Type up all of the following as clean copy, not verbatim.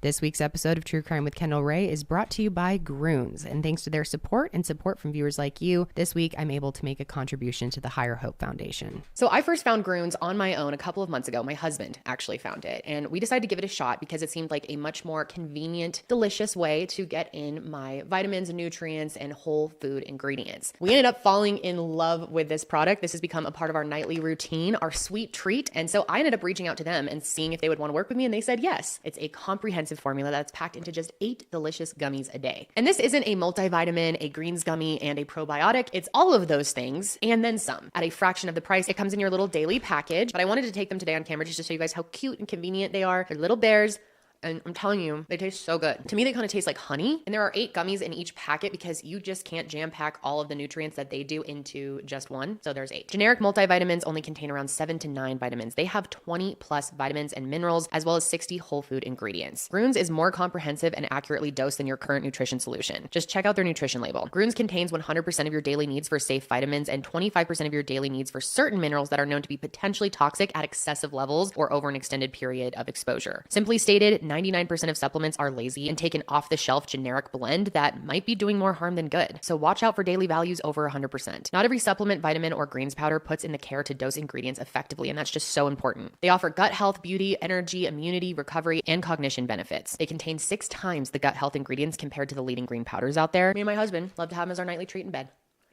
This week's episode of True Crime with Kendall Rae is brought to you by Groons, and thanks to their support and support from viewers like you, this week I'm able to make a contribution to the Higher Hope Foundation. So I first found Groons on my own a couple of months ago. My husband actually found it, and we decided to give it a shot because it seemed like a much more convenient, delicious way to get in my vitamins, nutrients, and whole food ingredients. We ended up falling in love with this product. This has become a part of our nightly routine, our sweet treat, and so I ended up reaching out to them and seeing if they would want to work with me, and they said yes. It's a comprehensive formula that's packed into just 8 delicious gummies a day. And this isn't a multivitamin, a greens gummy, and a probiotic. It's all of those things and then some at a fraction of the price. It comes in your little daily package, but I wanted to take them today on camera just to show you guys how cute and convenient they are. They're little bears. And I'm telling you, they taste so good. To me, they kind of taste like honey. And there are 8 gummies in each packet because you just can't jam pack all of the nutrients that they do into just one. So there's 8. Generic multivitamins only contain around 7 to 9 vitamins. They have 20 plus vitamins and minerals, as well as 60 whole food ingredients. Groons is more comprehensive and accurately dosed than your current nutrition solution. Just check out their nutrition label. Groons contains 100% of your daily needs for safe vitamins and 25% of your daily needs for certain minerals that are known to be potentially toxic at excessive levels or over an extended period of exposure. Simply stated, 99% of supplements are lazy and take an off-the-shelf generic blend that might be doing more harm than good. So watch out for daily values over 100%. Not every supplement, vitamin, or greens powder puts in the care to dose ingredients effectively, and that's just so important. They offer gut health, beauty, energy, immunity, recovery, and cognition benefits. They contain 6 times the gut health ingredients compared to the leading green powders out there. Me and my husband love to have them as our nightly treat in bed.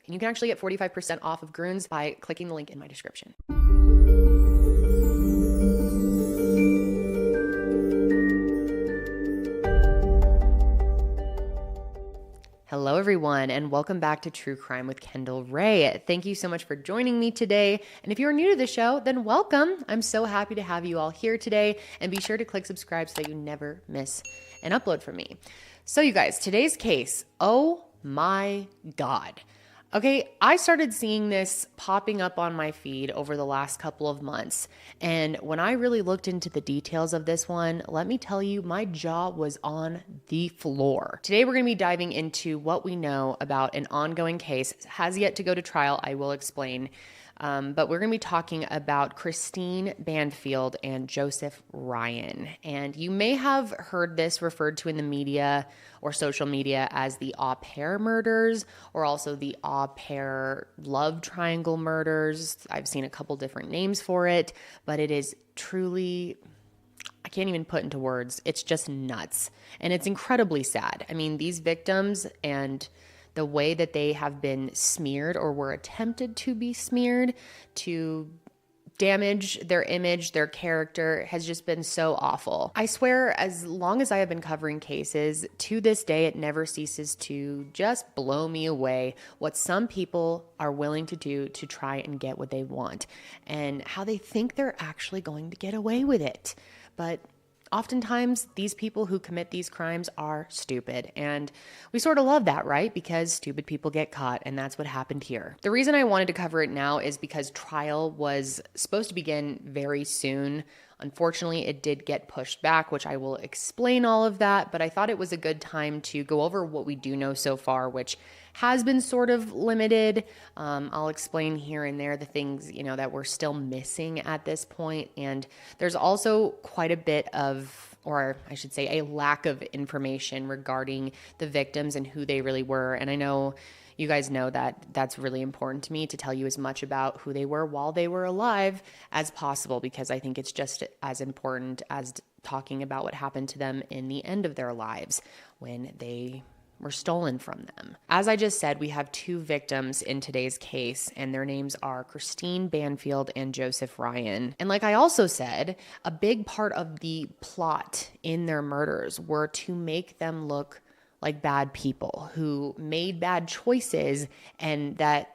And you can actually get 45% off of Groons by clicking the link in my description. Hello, everyone, and welcome back to True Crime with Kendall Rae. Thank you so much for joining me today. And if you're new to the show, then welcome. I'm so happy to have you all here today. And be sure to click subscribe so that you never miss an upload from me. So you guys, today's case, oh my God. Okay, I started seeing this popping up on my feed over the last couple of months. And when I really looked into the details of this one, let me tell you, my jaw was on the floor. Today, we're going to be diving into what we know about an ongoing case. It has yet to go to trial, I will explain. But we're going to be talking about Christine Banfield and Joseph Ryan. And you may have heard this referred to in the media or social media as the au pair murders, or also the au pair love triangle murders. I've seen a couple different names for it, but it is truly, I can't even put into words. It's just nuts. And it's incredibly sad. I mean, these victims and the way that they have been smeared or were attempted to be smeared to damage their image, their character, has just been so awful. I swear, as long as I have been covering cases, to this day, it never ceases to just blow me away what some people are willing to do to try and get what they want and how they think they're actually going to get away with it. But oftentimes, these people who commit these crimes are stupid, and we sort of love that, right? Because stupid people get caught, and that's what happened here. The reason I wanted to cover it now is because trial was supposed to begin very soon. Unfortunately, it did get pushed back, which I will explain all of that, but I thought it was a good time to go over what we do know so far, which has been sort of limited. I'll explain here and there the things, that we're still missing at this point. And there's also quite a bit of, or I should say, a lack of information regarding the victims and who they really were. And I know you guys know that that's really important to me to tell you as much about who they were while they were alive as possible, because I think it's just as important as talking about what happened to them in the end of their lives when they were stolen from them. As I just said, we have 2 victims in today's case, and their names are Christine Banfield and Joseph Ryan. And like I also said, a big part of the plot in their murders were to make them look like bad people who made bad choices, and that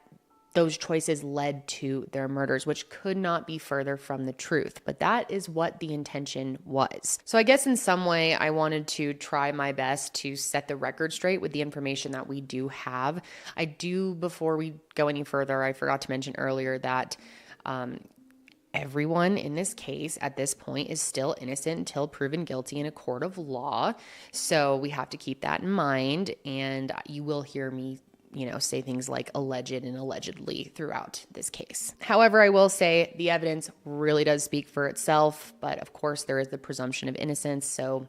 those choices led to their murders, which could not be further from the truth. But that is what the intention was. So I guess in some way, I wanted to try my best to set the record straight with the information that we do have. I do, before we go any further, I forgot to mention earlier that everyone in this case at this point is still innocent until proven guilty in a court of law. So we have to keep that in mind. And you will hear me say things like alleged and allegedly throughout this case. However, I will say the evidence really does speak for itself, but of course there is the presumption of innocence. So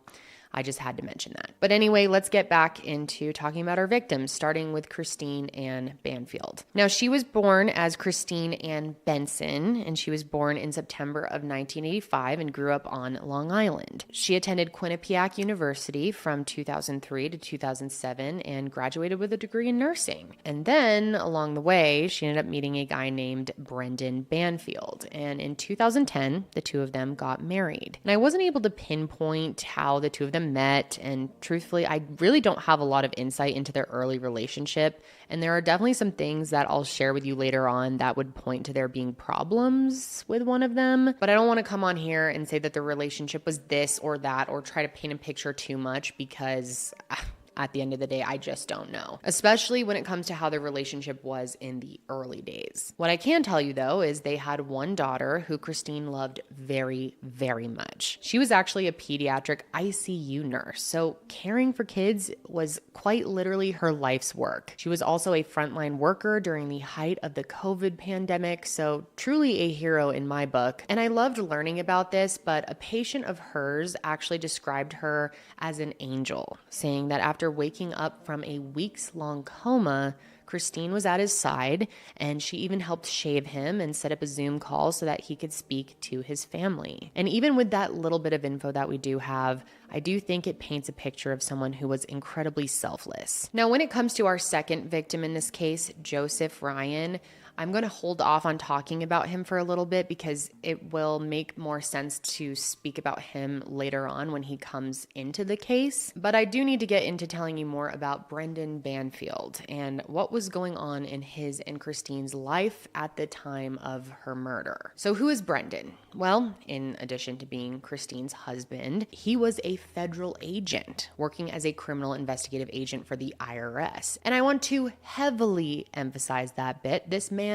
I just had to mention that. But anyway, let's get back into talking about our victims, starting with Christine Ann Banfield. Now, she was born as Christine Ann Benson, and she was born in September of 1985 and grew up on Long Island. She attended Quinnipiac University from 2003 to 2007 and graduated with a degree in nursing. And then along the way, she ended up meeting a guy named Brendan Banfield. And in 2010, the two of them got married. And I wasn't able to pinpoint how the two of them met, and truthfully, I really don't have a lot of insight into their early relationship, and there are definitely some things that I'll share with you later on that would point to there being problems with one of them, but I don't want to come on here and say that the relationship was this or that or try to paint a picture too much, because at the end of the day, I just don't know, especially when it comes to how their relationship was in the early days. What I can tell you though is they had one daughter who Christine loved very, very much. She was actually a pediatric ICU nurse, so caring for kids was quite literally her life's work. She was also a frontline worker during the height of the COVID pandemic, so truly a hero in my book. And I loved learning about this, but a patient of hers actually described her as an angel, saying that after waking up from a weeks-long coma, Christine was at his side, and she even helped shave him and set up a Zoom call so that he could speak to his family. And even with that little bit of info that we do have, I do think it paints a picture of someone who was incredibly selfless. Now, when it comes to our second victim in this case, Joseph Ryan, I'm going to hold off on talking about him for a little bit because it will make more sense to speak about him later on when he comes into the case. But I do need to get into telling you more about Brendan Banfield and what was going on in his and Christine's life at the time of her murder. So who is Brendan? Well, in addition to being Christine's husband, he was a federal agent working as a criminal investigative agent for the IRS. And I want to heavily emphasize that bit. This man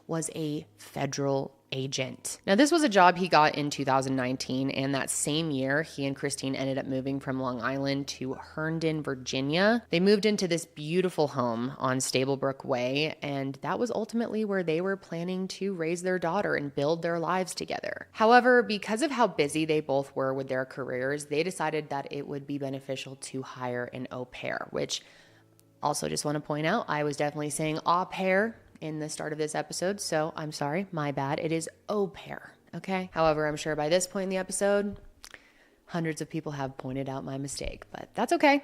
was a federal agent. Now, this was a job he got in 2019, and that same year, he and Christine ended up moving from Long Island to Herndon, Virginia. They moved into this beautiful home on Stablebrook Way, and that was ultimately where they were planning to raise their daughter and build their lives together. However, because of how busy they both were with their careers, they decided that it would be beneficial to hire an au pair, which also just want to point out, I was definitely saying au pair in the start of this episode, so I'm sorry, my bad. It is au pair, okay? However, I'm sure by this point in the episode, hundreds of people have pointed out my mistake, but that's okay.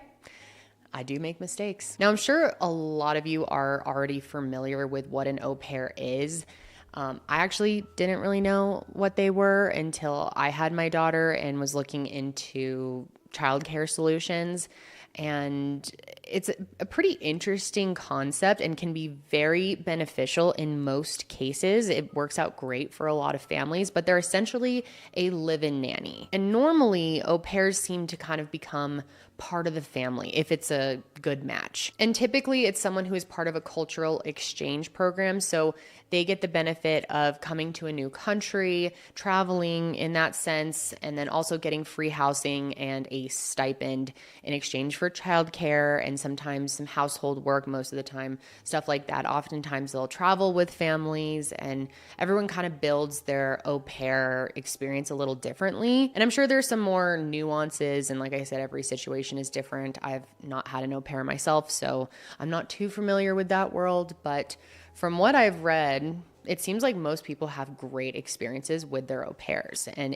I do make mistakes. Now, I'm sure a lot of you are already familiar with what an au pair is. I actually didn't really know what they were until I had my daughter and was looking into childcare solutions. And it's a pretty interesting concept and can be very beneficial in most cases. It works out great for a lot of families, but they're essentially a live-in nanny. And normally, au pairs seem to kind of become part of the family if it's a good match. And typically it's someone who is part of a cultural exchange program. So they get the benefit of coming to a new country, traveling in that sense, and then also getting free housing and a stipend in exchange for childcare and sometimes some household work, most of the time, stuff like that. Oftentimes they'll travel with families, and everyone kind of builds their au pair experience a little differently. And I'm sure there's some more nuances, and like I said, every situation is different. I've not had an au pair myself, so I'm not too familiar with that world, but from what I've read, it seems like most people have great experiences with their au pairs. And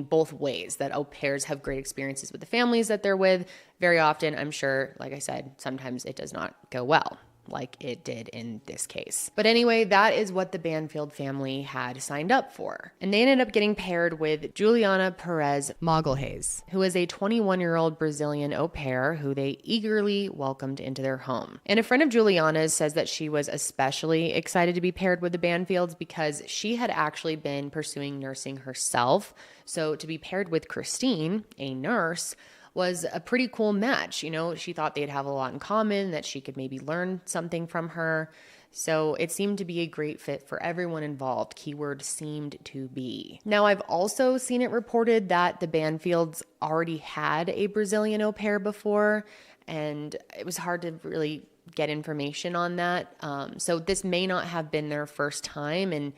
both ways, that au pairs have great experiences with the families that they're with. Very often, I'm sure, like I said, sometimes it does not go well, like it did in this case. But anyway, that is what the Banfield family had signed up for. And they ended up getting paired with Juliana Perez Magalhaes, who is a 21-year-old Brazilian au pair who they eagerly welcomed into their home. And a friend of Juliana's says that she was especially excited to be paired with the Banfields because she had actually been pursuing nursing herself. So to be paired with Christine, a nurse, was a pretty cool match. You know, she thought they'd have a lot in common, that she could maybe learn something from her. So it seemed to be a great fit for everyone involved. Keyword seemed to be. Now, I've also seen it reported that the Banfields already had a Brazilian au pair before, and it was hard to really get information on that. So this may not have been their first time, and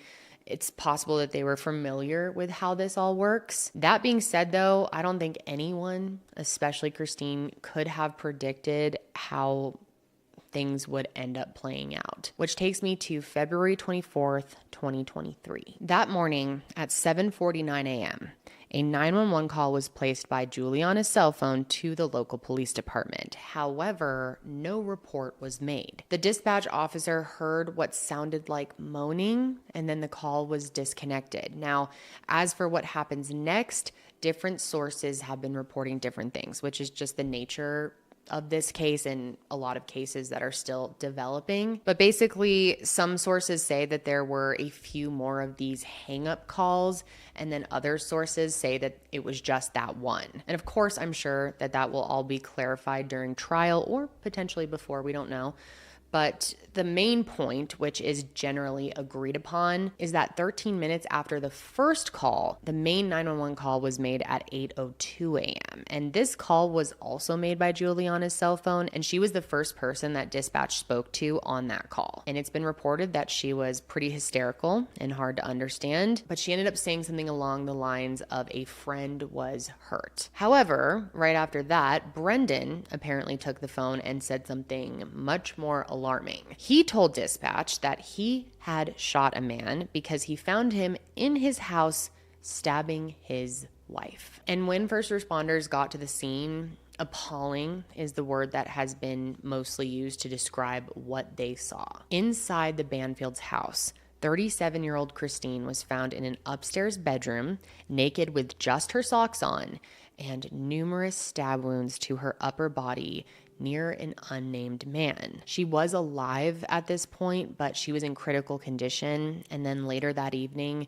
It's possible that they were familiar with how this all works. That being said, though, I don't think anyone, especially Christine, could have predicted how things would end up playing out, which takes me to February 24th, 2023. That morning at 7:49 a.m., a 911 call was placed by Juliana's cell phone to the local police department. However, no report was made. The dispatch officer heard what sounded like moaning, and then the call was disconnected. Now, as for what happens next, different sources have been reporting different things, which is just the nature of this case and a lot of cases that are still developing. But basically, some sources say that there were a few more of these hang-up calls, and then other sources say that it was just that one. And of course, I'm sure that that will all be clarified during trial or potentially before, we don't know. But the main point, which is generally agreed upon, is that 13 minutes after the first call, the main 911 call was made at 8:02 a.m. And this call was also made by Juliana's cell phone, and she was the first person that dispatch spoke to on that call. And it's been reported that she was pretty hysterical and hard to understand, but she ended up saying something along the lines of a friend was hurt. However, right after that, Brendan apparently took the phone and said something much more alarming. He told dispatch that he had shot a man because he found him in his house stabbing his wife. And when first responders got to the scene, appalling is the word that has been mostly used to describe what they saw. Inside the Banfield's house, 37-year-old Christine was found in an upstairs bedroom, naked with just her socks on, and numerous stab wounds to her upper body near an unnamed man. She was alive at this point, but she was in critical condition. And then later that evening,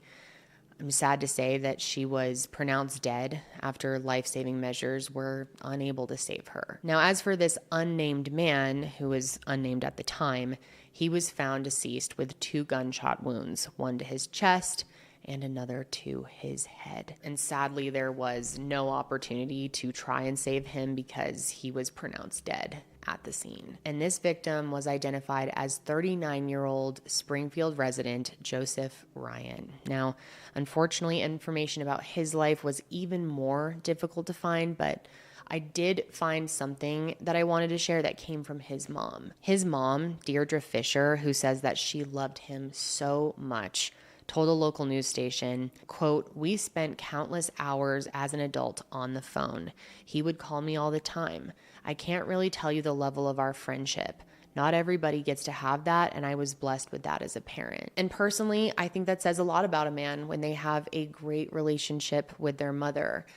I'm sad to say that she was pronounced dead after life-saving measures were unable to save her. Now, as for this unnamed man, who was unnamed at the time, he was found deceased with 2 gunshot wounds, one to his chest and another to his head. And sadly, there was no opportunity to try and save him because he was pronounced dead at the scene. And this victim was identified as 39-year-old Springfield resident Joseph Ryan. Now, unfortunately, information about his life was even more difficult to find, but I did find something that I wanted to share that came from his mom. His mom, Deirdre Fisher, who says that she loved him so much, told a local news station, quote, "We spent countless hours as an adult on the phone. He would call me all the time. I can't really tell you the level of our friendship. Not everybody gets to have that, and I was blessed with that as a parent." And personally, I think that says a lot about a man when they have a great relationship with their mother.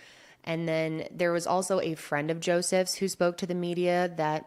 And then there was also a friend of Joseph's who spoke to the media that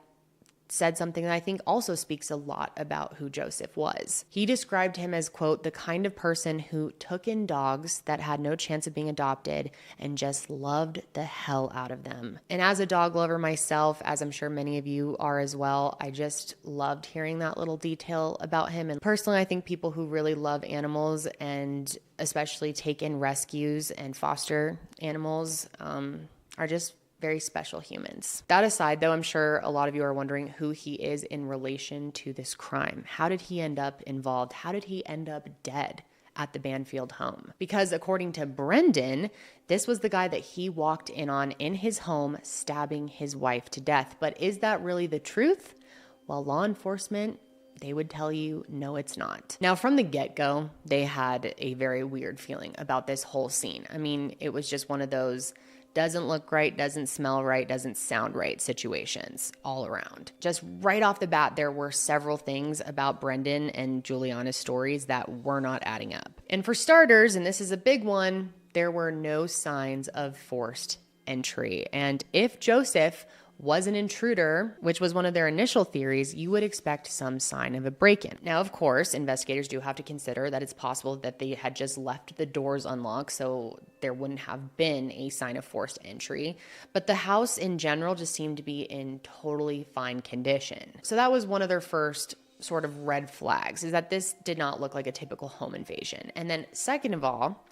said something that I think also speaks a lot about who Joseph was. He described him as, quote, "the kind of person who took in dogs that had no chance of being adopted and just loved the hell out of them." And as a dog lover myself, as I'm sure many of you are as well, I just loved hearing that little detail about him. And personally, I think people who really love animals and especially take in rescues and foster animals are just very special humans. That aside, though, I'm sure a lot of you are wondering who he is in relation to this crime. How did he end up involved? How did he end up dead at the Banfield home? Because according to Brendan, this was the guy that he walked in on in his home, stabbing his wife to death. But is that really the truth? Well, law enforcement, they would tell you, no, it's not. Now, from the get-go, they had a very weird feeling about this whole scene. I mean, it was just one of those doesn't look right, doesn't smell right, doesn't sound right situations all around. Just right off the bat, there were several things about Brendan and Juliana's stories that were not adding up. And for starters, and this is a big one, there were no signs of forced entry. And if Joseph was an intruder, which was one of their initial theories, you would expect some sign of a break-in. Now, of course, investigators do have to consider that it's possible that they had just left the doors unlocked, so there wouldn't have been a sign of forced entry. But the house in general just seemed to be in totally fine condition. So that was one of their first sort of red flags, is that this did not look like a typical home invasion. And then second of all,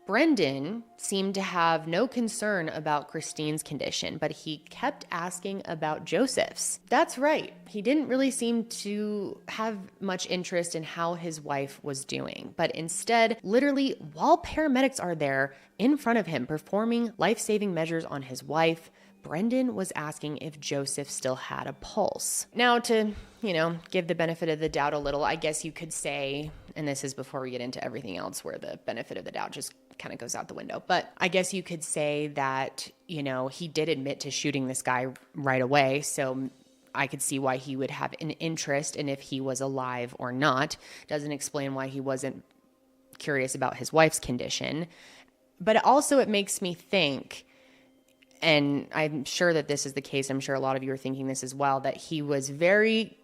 Brendan seemed to have no concern about Christine's condition, but he kept asking about Joseph's. That's right. He didn't really seem to have much interest in how his wife was doing, but instead, literally, while paramedics are there in front of him performing life-saving measures on his wife, Brendan was asking if Joseph still had a pulse. Now, to, give the benefit of the doubt a little, I guess you could say, and this is before we get into everything else where the benefit of the doubt just kind of goes out the window, but I guess you could say that, he did admit to shooting this guy right away. So I could see why he would have an interest in if he was alive or not. Doesn't explain why he wasn't curious about his wife's condition. But also it makes me think, and I'm sure that this is the case, I'm sure a lot of you are thinking this as well, that he was very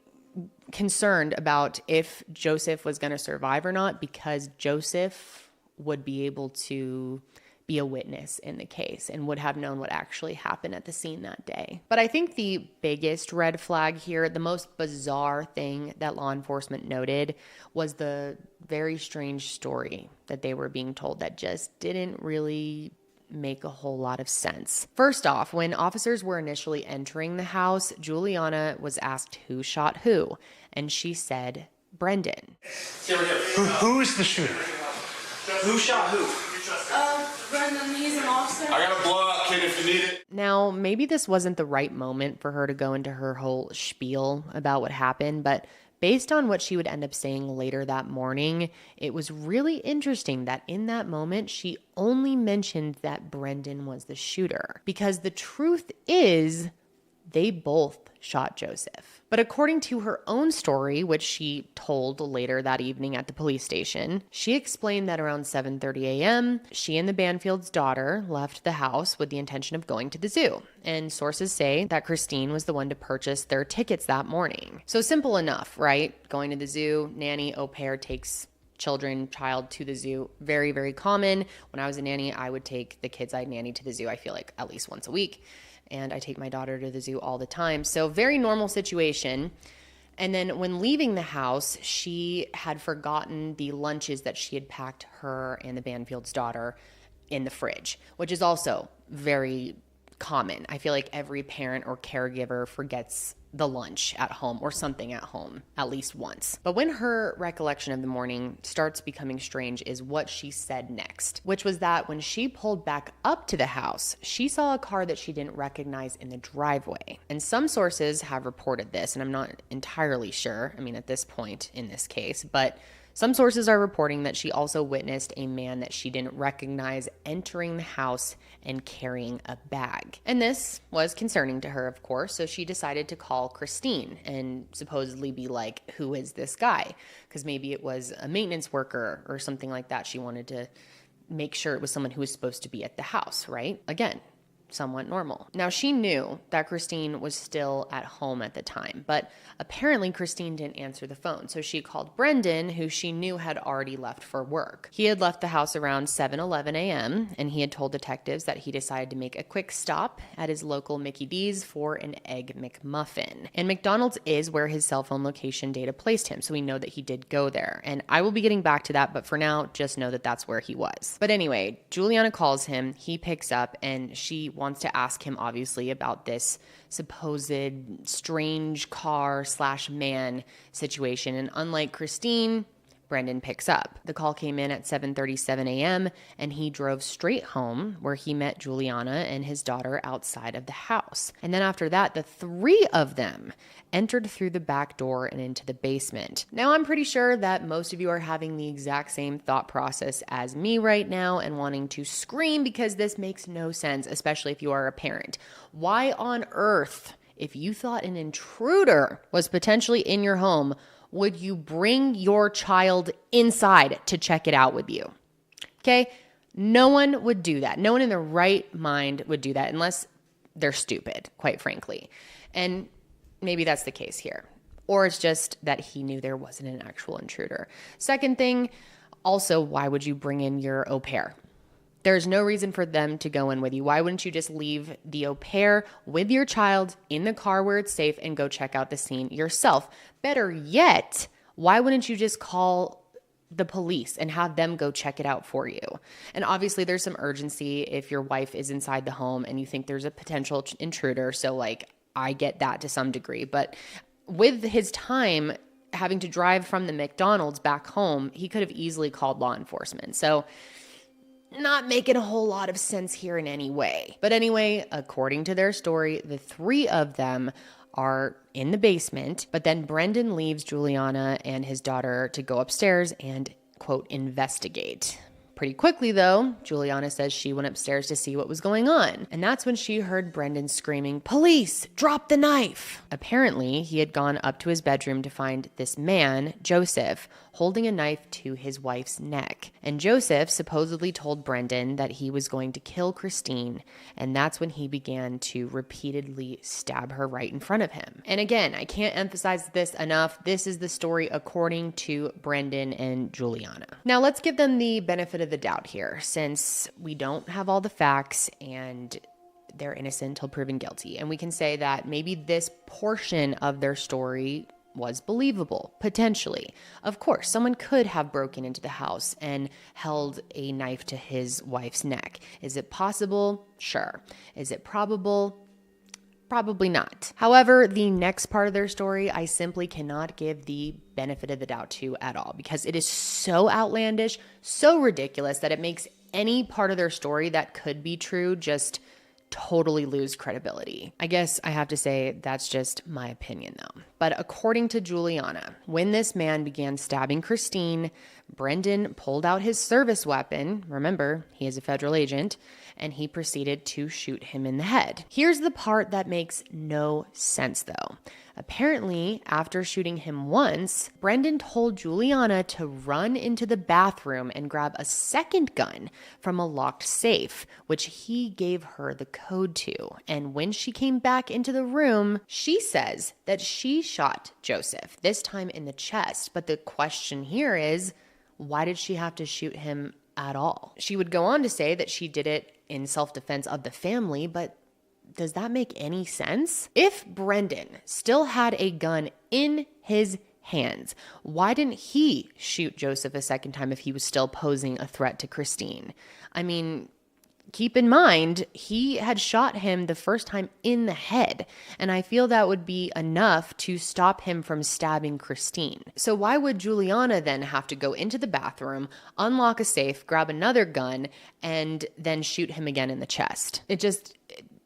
concerned about if Joseph was going to survive or not, because Joseph would be able to be a witness in the case and would have known what actually happened at the scene that day. But I think the biggest red flag here, the most bizarre thing that law enforcement noted, was the very strange story that they were being told that just didn't really make a whole lot of sense. First off, when officers were initially entering the house, Juliana was asked who shot who, and she said, Brendan. Who is the shooter? Who shot who? Brendan, he's an officer. I got a blowout kit if you need it. Now, maybe this wasn't the right moment for her to go into her whole spiel about what happened, but based on what she would end up saying later that morning, it was really interesting that in that moment, she only mentioned that Brendan was the shooter. Because the truth is, they both shot Joseph. But according to her own story, which she told later that evening at the police station, she explained that around 7:30 a.m., she and the Banfield's daughter left the house with the intention of going to the zoo. And sources say that Christine was the one to purchase their tickets that morning. So simple enough, right? Going to the zoo, nanny, au pair takes child to the zoo. Very, very common. When I was a nanny, I would take the kids I'd nanny to the zoo, I feel like at least once a week. And I take my daughter to the zoo all the time. So very normal situation. And then when leaving the house, she had forgotten the lunches that she had packed her and the Banfield's daughter in the fridge, which is also very common. I feel like every parent or caregiver forgets the lunch at home or something at home at least once. But when her recollection of the morning starts becoming strange is what she said next, which was that when she pulled back up to the house, she saw a car that she didn't recognize in the driveway. And some sources have reported this, and I'm not entirely sure, at this point in this case, but some sources are reporting that she also witnessed a man that she didn't recognize entering the house and carrying a bag. And this was concerning to her, of course, so she decided to call Christine and supposedly be like, who is this guy? Because maybe it was a maintenance worker or something like that. She wanted to make sure it was someone who was supposed to be at the house, right? Again, somewhat normal. Now, she knew that Christine was still at home at the time, but apparently Christine didn't answer the phone. So she called Brendan, who she knew had already left for work. He had left the house around 7:11 a.m., and he had told detectives that he decided to make a quick stop at his local Mickey D's for an Egg McMuffin. And McDonald's is where his cell phone location data placed him, so we know that he did go there. And I will be getting back to that, but for now, just know that that's where he was. But anyway, Juliana calls him, he picks up, and she wants to ask him, obviously, about this supposed strange car/man situation. And unlike Christine, Brendan picks up. The call came in at 7:37 a.m. and he drove straight home where he met Juliana and his daughter outside of the house. And then after that, the three of them entered through the back door and into the basement. Now, I'm pretty sure that most of you are having the exact same thought process as me right now and wanting to scream because this makes no sense, especially if you are a parent. Why on earth, if you thought an intruder was potentially in your home, would you bring your child inside to check it out with you? Okay? No one would do that. No one in their right mind would do that unless they're stupid, quite frankly. And maybe that's the case here. Or it's just that he knew there wasn't an actual intruder. Second thing, also, why would you bring in your au pair? There's no reason for them to go in with you. Why wouldn't you just leave the au pair with your child in the car where it's safe and go check out the scene yourself? Better yet, why wouldn't you just call the police and have them go check it out for you. And obviously there's some urgency if your wife is inside the home and you think there's a potential intruder. So like, I get that to some degree, but with his time having to drive from the McDonald's back home, he could have easily called law enforcement. So not making a whole lot of sense here in any way. But anyway, according to their story, the three of them are in the basement, but then Brendan leaves Juliana and his daughter to go upstairs and, quote, investigate. Pretty quickly, though, Juliana says she went upstairs to see what was going on. And that's when she heard Brendan screaming, "Police, drop the knife!" Apparently, he had gone up to his bedroom to find this man, Joseph, holding a knife to his wife's neck. And Joseph supposedly told Brendan that he was going to kill Christine. And that's when he began to repeatedly stab her right in front of him. And again, I can't emphasize this enough. This is the story according to Brendan and Juliana. Now, let's give them the benefit of the doubt here, since we don't have all the facts and they're innocent until proven guilty. And we can say that maybe this portion of their story was believable, potentially. Of course, someone could have broken into the house and held a knife to his wife's neck. Is it possible? Sure. Is it probable? Probably not. However, the next part of their story, I simply cannot give the benefit of the doubt to at all, because it is so outlandish, so ridiculous that it makes any part of their story that could be true just totally lose credibility. I guess I have to say that's just my opinion though. But according to Juliana, when this man began stabbing Christine, Brendan pulled out his service weapon. Remember, he is a federal agent, and he proceeded to shoot him in the head. Here's the part that makes no sense though. Apparently, after shooting him once, Brendan told Juliana to run into the bathroom and grab a second gun from a locked safe, which he gave her the code to. And when she came back into the room, she says that she shot Joseph, this time in the chest. But the question here is, why did she have to shoot him at all? She would go on to say that she did it in self-defense of the family, but does that make any sense? If Brendan still had a gun in his hands, why didn't he shoot Joseph a second time if he was still posing a threat to Christine? I mean, keep in mind, he had shot him the first time in the head, and I feel that would be enough to stop him from stabbing Christine. So why would Juliana then have to go into the bathroom, unlock a safe, grab another gun, and then shoot him again in the chest? It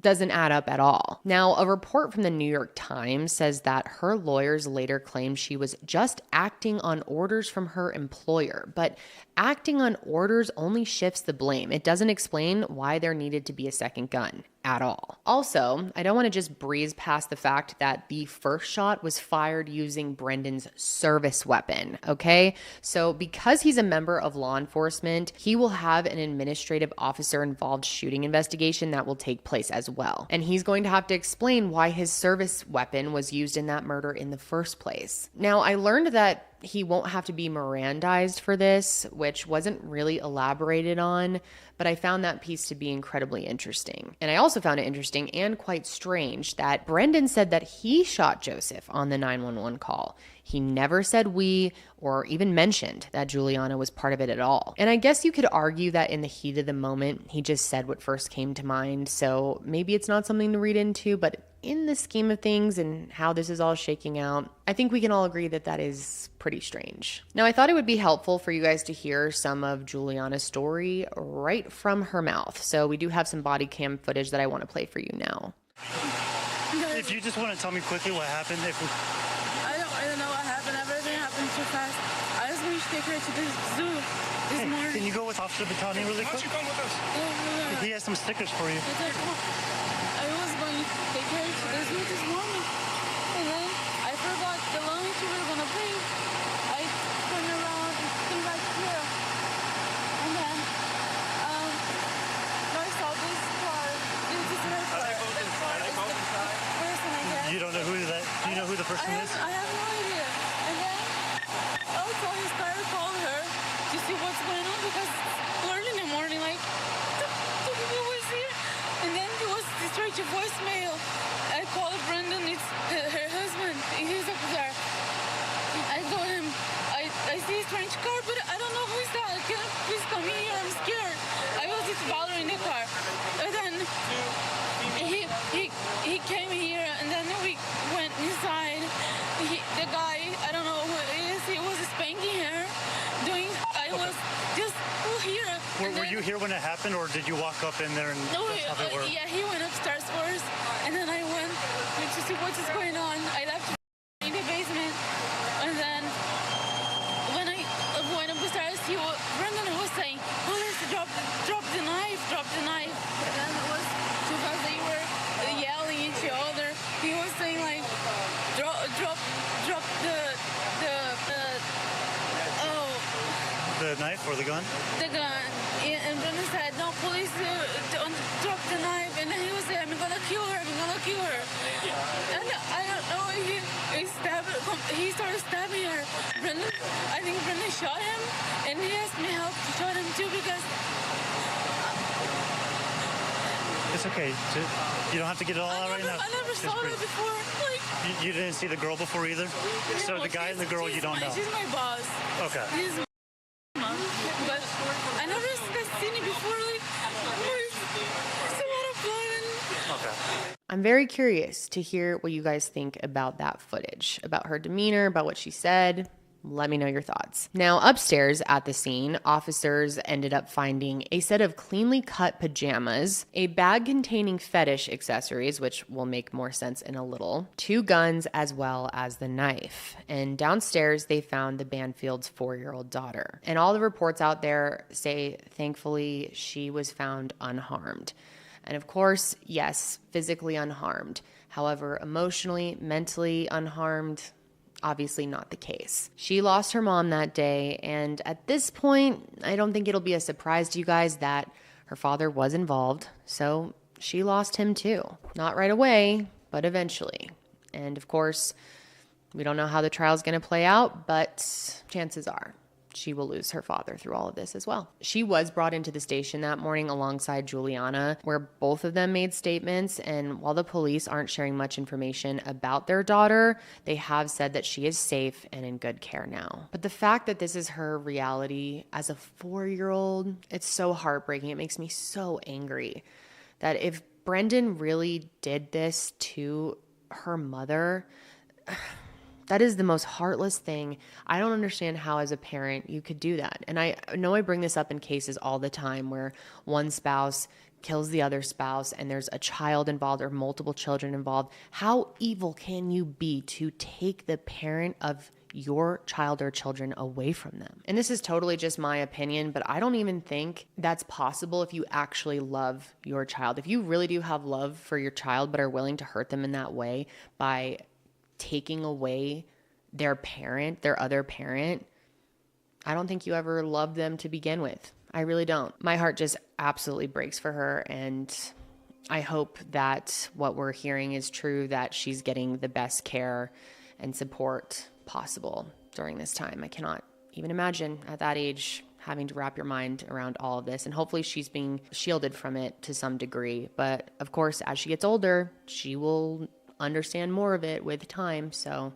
doesn't add up at all. Now, a report from the New York Times says that her lawyers later claimed she was just acting on orders from her employer, but acting on orders only shifts the blame. It doesn't explain why there needed to be a second gun at all. Also, I don't want to just breeze past the fact that the first shot was fired using Brendan's service weapon, okay? So because he's a member of law enforcement, he will have an administrative officer involved shooting investigation that will take place as well. And he's going to have to explain why his service weapon was used in that murder in the first place. Now, I learned that he won't have to be Mirandized for this, which wasn't really elaborated on, but I found that piece to be incredibly interesting. And I also found it interesting and quite strange that Brendan said that he shot Joseph on the 911 call. He never said we or even mentioned that Juliana was part of it at all. And I guess you could argue that in the heat of the moment, he just said what first came to mind. So maybe it's not something to read into, but in the scheme of things and how this is all shaking out, I think we can all agree that that is pretty strange. Now, I thought it would be helpful for you guys to hear some of Juliana's story right from her mouth. So we do have some body cam footage that I want to play for you now. If you just want to tell me quickly what happened, I don't know what happened. Everything happened too fast. I just want to take her to the zoo this morning. Can you go with Officer Batani really quick? Why don't you come with us? No. He has some stickers for you. I was going to take her to the zoo this morning. And then I forgot the line she was going to pay. I turned around and came back here. And then I saw this car. This is her car. This car is the person, I guess. You don't know who that? Do you know who the person is? I have no idea. And then I saw his car, call her to see what's going on because early in the morning, like, the people was here. And then he was discharged a voicemail. I called Brendan, it's her husband. He's up there. I told him, I see a strange car, but I you here when it happened, or did you walk up in there and No, that's how they were? yeah, he went upstairs first, and then I went to see what is going on. I left in the basement, and then when I went upstairs, Brendan was saying, "Police, drop the knife, drop the knife." And then it was because they were yelling at each other. He was saying like, "Drop The knife or the gun? the gun." And Brendan said, "No, police, don't drop the knife." And then he was saying, "I'm gonna kill her, I'm gonna kill her." And I don't know, he started stabbing her. I think Brendan shot him, and he asked me help to shot him too because It's okay. You don't have to get it all out right now. I never Just saw her breathe. before. Like, You didn't see the girl before either? So the guy and the girl you don't know? She's my boss. Okay. She's my mom. But I never seen it before. Like, there's a lot of blood. Okay. I'm very curious to hear what you guys think about that footage, about her demeanor, about what she said. Let me know your thoughts. Now, upstairs at the scene, officers ended up finding a set of cleanly cut pajamas, a bag containing fetish accessories, which will make more sense in a little, 2 guns, as well as the knife. And downstairs, they found the Banfield's 4-year-old daughter. And all the reports out there say, thankfully, she was found unharmed. And of course, yes, physically unharmed. However, emotionally, mentally unharmed, obviously not the case. She lost her mom that day, and at this point, I don't think it'll be a surprise to you guys that her father was involved, so she lost him too. Not right away, but eventually. And of course, we don't know how the trial's going to play out, but chances are she will lose her father through all of this as well. She was brought into the station that morning alongside Juliana, where both of them made statements. And while the police aren't sharing much information about their daughter, they have said that she is safe and in good care now. But the fact that this is her reality as a 4-year-old, it's so heartbreaking. It makes me so angry that if Brendan really did this to her mother, that is the most heartless thing. I don't understand how as a parent you could do that. And I know I bring this up in cases all the time where one spouse kills the other spouse and there's a child involved or multiple children involved. How evil can you be to take the parent of your child or children away from them? And this is totally just my opinion, but I don't even think that's possible if you actually love your child. If you really do have love for your child but are willing to hurt them in that way by taking away their parent, their other parent, I don't think you ever loved them to begin with. I really don't. My heart just absolutely breaks for her, and I hope that what we're hearing is true, that she's getting the best care and support possible during this time. I cannot even imagine at that age having to wrap your mind around all of this, and hopefully she's being shielded from it to some degree. But of course, as she gets older, she will understand more of it with time. So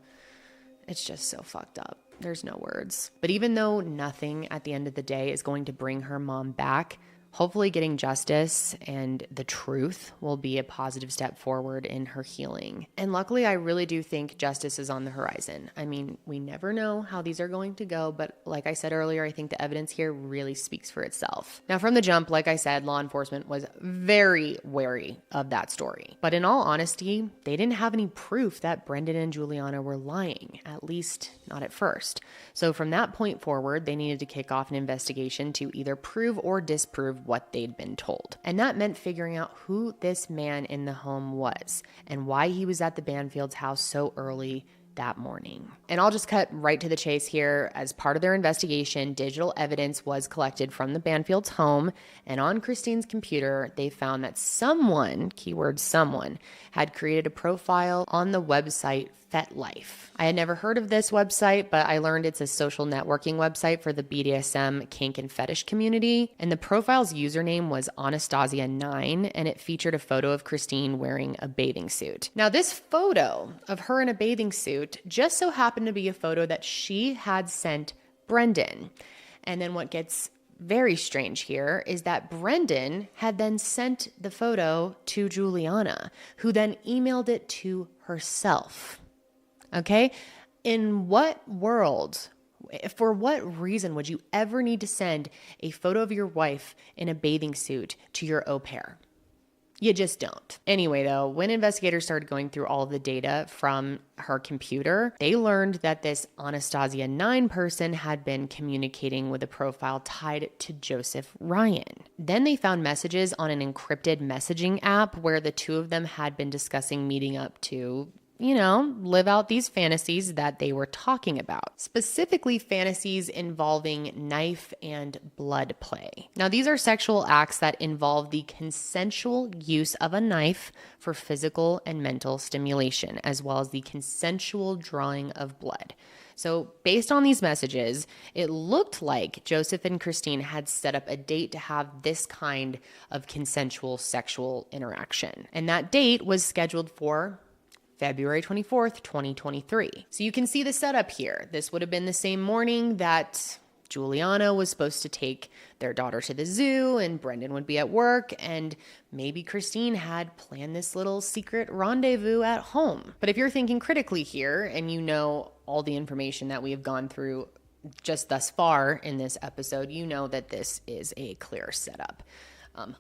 it's just so fucked up. There's no words. But even though nothing at the end of the day is going to bring her mom back, hopefully getting justice and the truth will be a positive step forward in her healing. And luckily, I really do think justice is on the horizon. I mean, we never know how these are going to go, but like I said earlier, I think the evidence here really speaks for itself. Now, from the jump, like I said, law enforcement was very wary of that story. But in all honesty, they didn't have any proof that Brendan and Juliana were lying, at least not at first. So from that point forward, they needed to kick off an investigation to either prove or disprove what they'd been told. And that meant figuring out who this man in the home was and why he was at the Banfield's house so early that morning. And I'll just cut right to the chase here. As part of their investigation, digital evidence was collected from the Banfield's home, and on Christine's computer, they found that someone, keyword someone, had created a profile on the website FetLife. I had never heard of this website, but I learned it's a social networking website for the BDSM, kink, and fetish community. And the profile's username was Anastasia9, and it featured a photo of Christine wearing a bathing suit. Now, this photo of her in a bathing suit just so happened to be a photo that she had sent Brendan. And then what gets very strange here is that Brendan had then sent the photo to Juliana, who then emailed it to herself. Okay? In what world For what reason would you ever need to send a photo of your wife in a bathing suit to your au pair? You just don't. Anyway, though, when investigators started going through all of the data from her computer, they learned that this Anastasia 9 person had been communicating with a profile tied to Joseph Ryan. Then they found messages on an encrypted messaging app where the two of them had been discussing meeting up to live out these fantasies that they were talking about, specifically fantasies involving knife and blood play. Now, these are sexual acts that involve the consensual use of a knife for physical and mental stimulation, as well as the consensual drawing of blood. So based on these messages, it looked like Joseph and Christine had set up a date to have this kind of consensual sexual interaction. And that date was scheduled for February 24th, 2023. So you can see the setup here. This would have been the same morning that Juliana was supposed to take their daughter to the zoo and Brendan would be at work, and maybe Christine had planned this little secret rendezvous at home. But if you're thinking critically here and you know all the information that we have gone through just thus far in this episode, you know that this is a clear setup.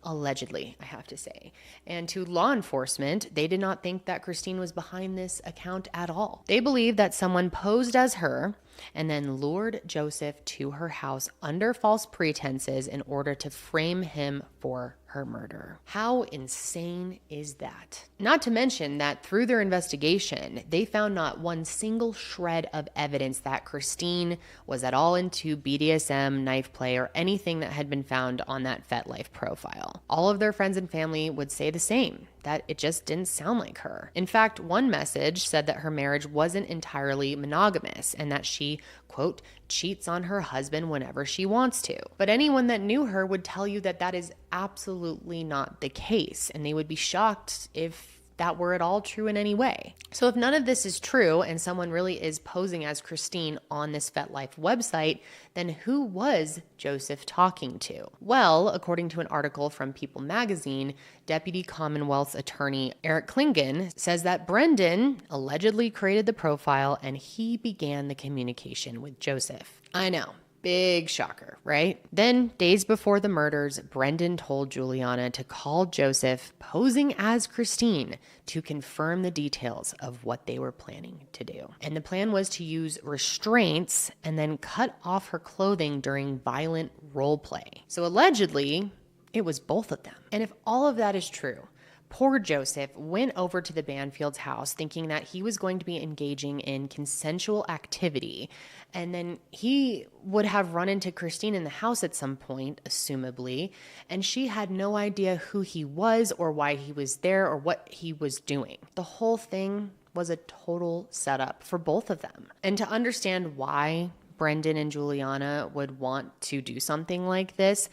Allegedly, I have to say. And to law enforcement, they did not think that Christine was behind this account at all. They believed that someone posed as her and then lured Joseph to her house under false pretenses in order to frame him for her murder. How insane is that? Not to mention that through their investigation, they found not one single shred of evidence that Christine was at all into BDSM, knife play, or anything that had been found on that FetLife profile. All of their friends and family would say the same, that it just didn't sound like her. In fact, one message said that her marriage wasn't entirely monogamous and that she, quote, cheats on her husband whenever she wants to. But anyone that knew her would tell you that that is absolutely not the case, and they would be shocked if that were at all true in any way. So if none of this is true and someone really is posing as Christine on this FetLife website, then who was Joseph talking to? Well, according to an article from People magazine, Deputy Commonwealth's attorney Eric Klingon says that Brendan allegedly created the profile and he began the communication with Joseph. I know. Big shocker, right? Then, days before the murders, Brendan told Juliana to call Joseph, posing as Christine, to confirm the details of what they were planning to do. And the plan was to use restraints and then cut off her clothing during violent role play. So allegedly, it was both of them. And if all of that is true, poor Joseph went over to the Banfield's house thinking that he was going to be engaging in consensual activity, and then he would have run into Christine in the house at some point, assumably, and she had no idea who he was or why he was there or what he was doing. The whole thing was a total setup for both of them. And to understand why Brendan and Juliana would want to do something like this,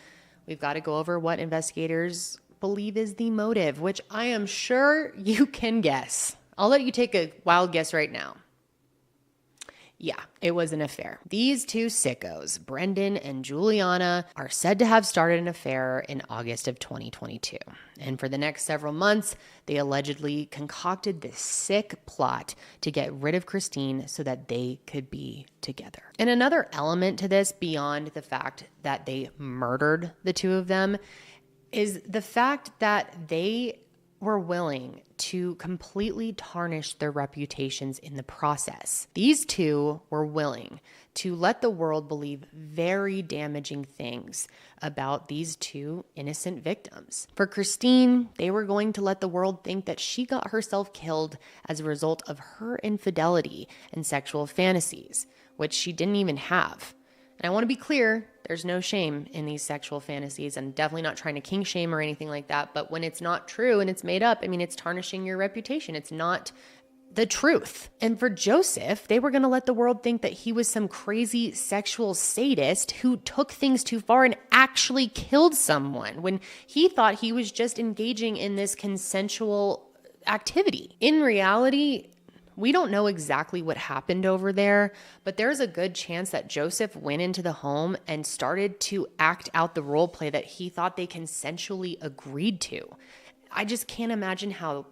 we've got to go over what investigators believe is the motive, which I am sure you can guess. I'll let you take a wild guess right now. Yeah, it was an affair. These two sickos, Brendan and Juliana, are said to have started an affair in August of 2022. And for the next several months, they allegedly concocted this sick plot to get rid of Christine so that they could be together. And another element to this, beyond the fact that they murdered the two of them, is the fact that they were willing to completely tarnish their reputations in the process. These two were willing to let the world believe very damaging things about these two innocent victims. For Christine, they were going to let the world think that she got herself killed as a result of her infidelity and sexual fantasies, which she didn't even have. And I want to be clear, there's no shame in these sexual fantasies. I'm definitely not trying to kink shame or anything like that. But when it's not true and it's made up, I mean, it's tarnishing your reputation. It's not the truth. And for Joseph, they were going to let the world think that he was some crazy sexual sadist who took things too far and actually killed someone when he thought he was just engaging in this consensual activity. In reality, we don't know exactly what happened over there, but there's a good chance that Joseph went into the home and started to act out the role play that he thought they consensually agreed to. I just can't imagine how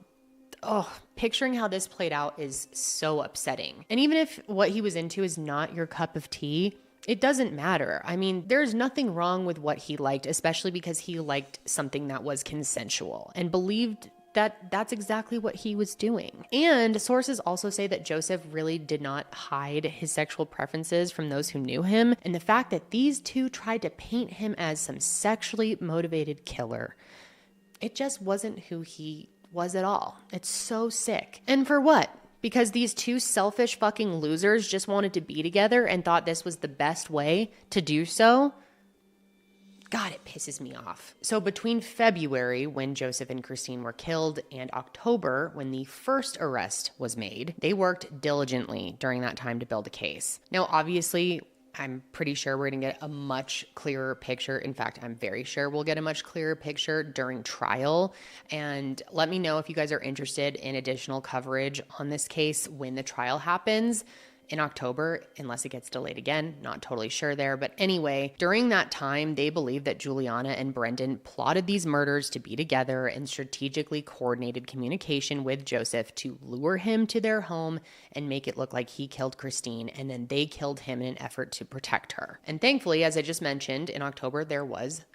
picturing how this played out is so upsetting. And even if what he was into is not your cup of tea, it doesn't matter. I mean, there's nothing wrong with what he liked, especially because he liked something that was consensual and believed that that's exactly what he was doing. And sources also say that Joseph really did not hide his sexual preferences from those who knew him. And the fact that these two tried to paint him as some sexually motivated killer, it just wasn't who he was at all. It's so sick. And for what? Because these two selfish fucking losers just wanted to be together and thought this was the best way to do so? God, it pisses me off. So between February, when Joseph and Christine were killed, and October, when the first arrest was made, they worked diligently during that time to build a case. Now, obviously, I'm pretty sure we're going to get a much clearer picture. In fact, I'm very sure we'll get a much clearer picture during trial. And let me know if you guys are interested in additional coverage on this case when the trial happens in October, unless it gets delayed again. Not totally sure there. But anyway, during that time, they believed that Juliana and Brendan plotted these murders to be together and strategically coordinated communication with Joseph to lure him to their home and make it look like he killed Christine, and then they killed him in an effort to protect her. And thankfully, as I just mentioned, in October, there was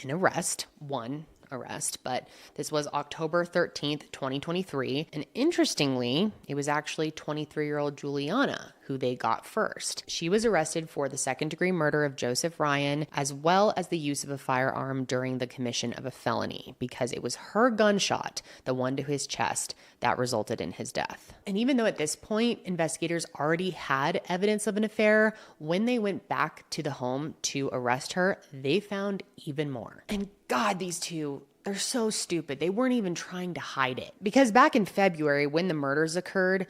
an arrest, one arrest, but this was October 13th, 2023. And interestingly, it was actually 23-year-old Juliana who they got first. She was arrested for the second-degree murder of Joseph Ryan, as well as the use of a firearm during the commission of a felony, because it was her gunshot, the one to his chest, that resulted in his death. And even though at this point, investigators already had evidence of an affair, when they went back to the home to arrest her, they found even more. And God, these two, they're so stupid. They weren't even trying to hide it. Because back in February, when the murders occurred,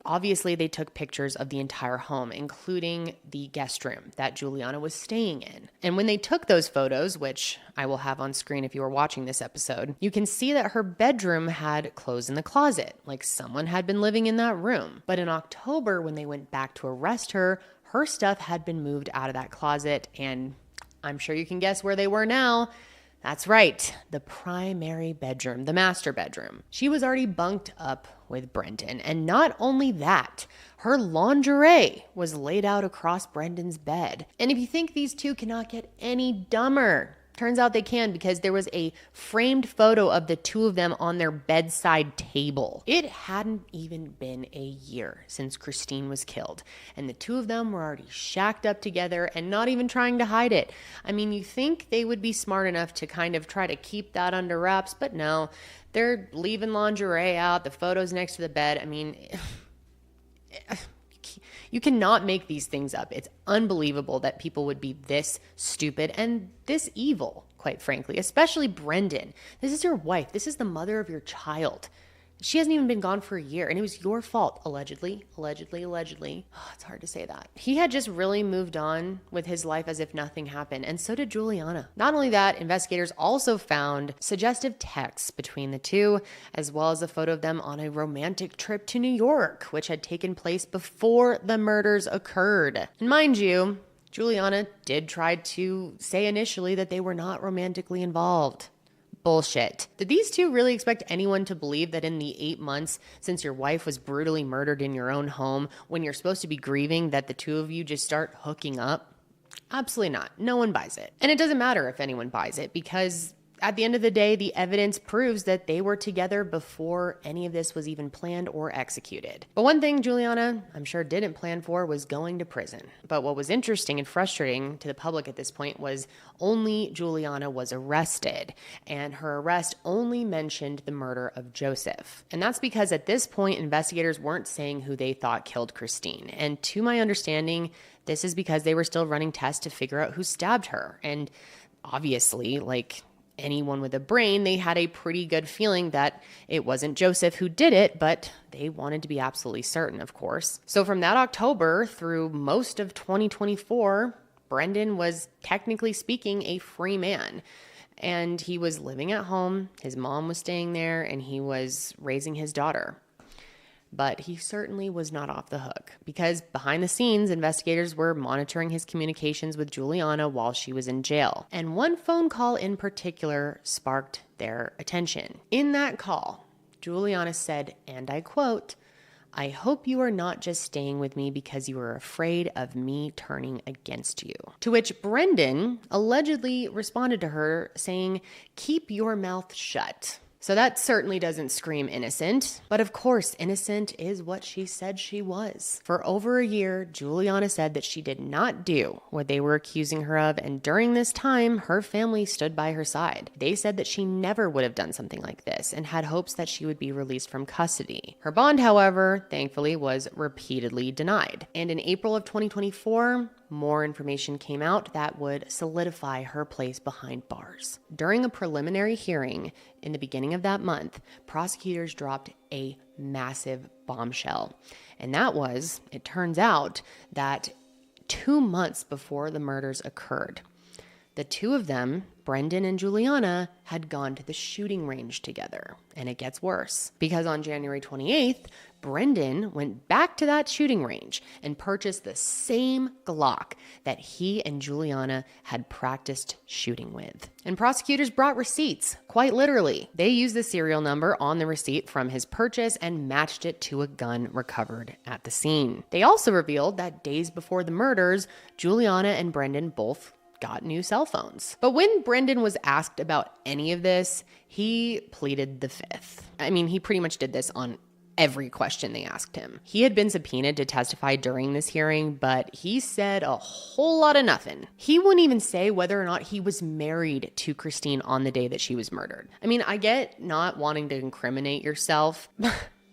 obviously they took pictures of the entire home, including the guest room that Juliana was staying in. And when they took those photos, which I will have on screen if you are watching this episode, you can see that her bedroom had clothes in the closet, like someone had been living in that room. But in October, when they went back to arrest her, her stuff had been moved out of that closet, and I'm sure you can guess where they were now. That's right, the primary bedroom, the master bedroom. She was already bunked up with Brendan. And not only that, her lingerie was laid out across Brendan's bed. And if you think these two cannot get any dumber, turns out they can, because there was a framed photo of the two of them on their bedside table. It hadn't even been a year since Christine was killed, and the two of them were already shacked up together and not even trying to hide it. I mean, you think they would be smart enough to kind of try to keep that under wraps, but no, they're leaving lingerie out, the photos next to the bed. I mean, you cannot make these things up. It's unbelievable that people would be this stupid and this evil, quite frankly, especially Brendan. This is your wife. This is the mother of your child. She hasn't even been gone for a year, and it was your fault, allegedly. Oh, it's hard to say that. He had just really moved on with his life as if nothing happened, and so did Juliana. Not only that, investigators also found suggestive texts between the two, as well as a photo of them on a romantic trip to New York, which had taken place before the murders occurred. And mind you, Juliana did try to say initially that they were not romantically involved. Bullshit. Did these two really expect anyone to believe that in the 8 months since your wife was brutally murdered in your own home, when you're supposed to be grieving, that the two of you just start hooking up? Absolutely not. No one buys it. And it doesn't matter if anyone buys it, because at the end of the day, the evidence proves that they were together before any of this was even planned or executed. But one thing Juliana, I'm sure, didn't plan for was going to prison. But what was interesting and frustrating to the public at this point was only Juliana was arrested, and her arrest only mentioned the murder of Joseph. And that's because at this point, investigators weren't saying who they thought killed Christine. And to my understanding, this is because they were still running tests to figure out who stabbed her. And obviously, like anyone with a brain, they had a pretty good feeling that it wasn't Joseph who did it, but they wanted to be absolutely certain, of course. So from that October through most of 2024, Brendan was, technically speaking, a free man. And he was living at home, his mom was staying there, and he was raising his daughter. But he certainly was not off the hook, because behind the scenes, investigators were monitoring his communications with Juliana while she was in jail. And one phone call in particular sparked their attention. In that call, Juliana said, and I quote, "I hope you are not just staying with me because you are afraid of me turning against you." To which Brendan allegedly responded to her saying, "Keep your mouth shut." So that certainly doesn't scream innocent, but of course, innocent is what she said she was. For over a year, Juliana said that she did not do what they were accusing her of, and during this time, her family stood by her side. They said that she never would have done something like this and had hopes that she would be released from custody. Her bond, however, thankfully was repeatedly denied. And in April of 2024, more information came out that would solidify her place behind bars. During a preliminary hearing in the beginning of that month, prosecutors dropped a massive bombshell. And that was, it turns out, that 2 months before the murders occurred, the two of them, Brendan and Juliana, had gone to the shooting range together. And it gets worse, because on January 28th, Brendan went back to that shooting range and purchased the same Glock that he and Juliana had practiced shooting with. And prosecutors brought receipts, quite literally. They used the serial number on the receipt from his purchase and matched it to a gun recovered at the scene. They also revealed that days before the murders, Juliana and Brendan both got new cell phones. But when Brendan was asked about any of this, he pleaded the fifth. I mean, he pretty much did this on every question they asked him. He had been subpoenaed to testify during this hearing, but he said a whole lot of nothing. He wouldn't even say whether or not he was married to Christine on the day that she was murdered. I mean, I get not wanting to incriminate yourself,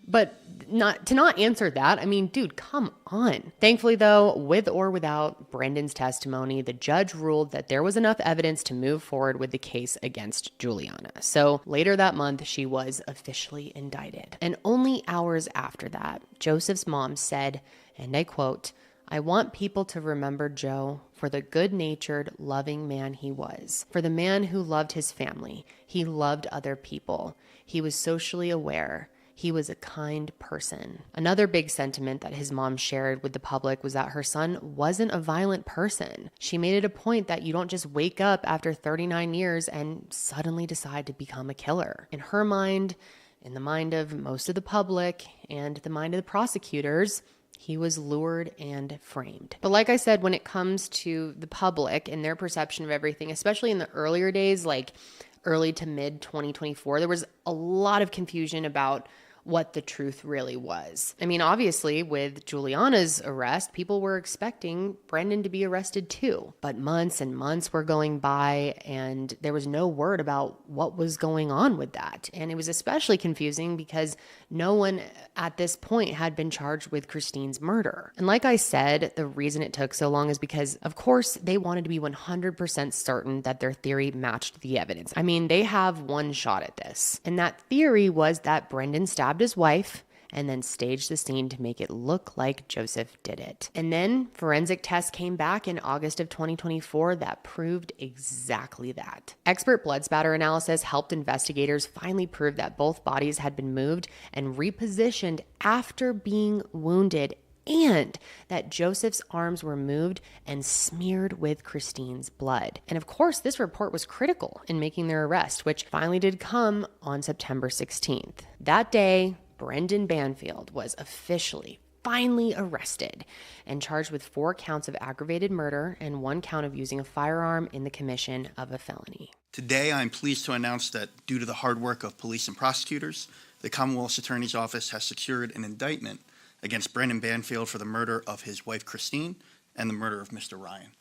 but not answer that. I mean, dude, come on. Thankfully, though, with or without Brendan's testimony, the judge ruled that there was enough evidence to move forward with the case against Juliana. So later that month, she was officially indicted. And only hours after that, Joseph's mom said, and I quote, "I want people to remember Joe for the good-natured, loving man he was, for the man who loved his family. He loved other people. He was socially aware. He was a kind person." Another big sentiment that his mom shared with the public was that her son wasn't a violent person. She made it a point that you don't just wake up after 39 years and suddenly decide to become a killer. In her mind, in the mind of most of the public, and the mind of the prosecutors, he was lured and framed. But like I said, when it comes to the public and their perception of everything, especially in the earlier days, like early to mid 2024, there was a lot of confusion about what the truth really was. I mean, obviously, with Juliana's arrest, people were expecting Brendan to be arrested too. But months and months were going by, and there was no word about what was going on with that. And it was especially confusing because no one at this point had been charged with Christine's murder. And like I said, the reason it took so long is because, of course, they wanted to be 100% certain that their theory matched the evidence. I mean, they have one shot at this. And that theory was that Brendan stabbed his wife and then staged the scene to make it look like Joseph did it. And then forensic tests came back in August of 2024 that proved exactly that. Expert blood spatter analysis helped investigators finally prove that both bodies had been moved and repositioned after being wounded, and that Joseph's arms were moved and smeared with Christine's blood. And of course, this report was critical in making their arrest, which finally did come on September 16th. That day, Brendan Banfield was finally arrested and charged with 4 counts of aggravated murder and 1 count of using a firearm in the commission of a felony. Today, I'm pleased to announce that due to the hard work of police and prosecutors, the Commonwealth's Attorney's Office has secured an indictment against Brendan Banfield for the murder of his wife, Christine, and the murder of Mr. Ryan.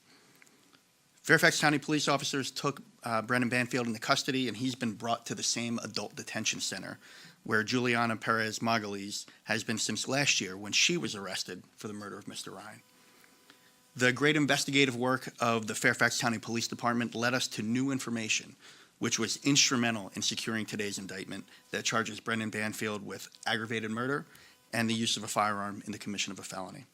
Fairfax County police officers took Brendan Banfield into custody, and he's been brought to the same adult detention center where Juliana Perez Margulies has been since last year when she was arrested for the murder of Mr. Ryan. The great investigative work of the Fairfax County Police Department led us to new information, which was instrumental in securing today's indictment that charges Brendan Banfield with aggravated murder and the use of a firearm in the commission of a felony.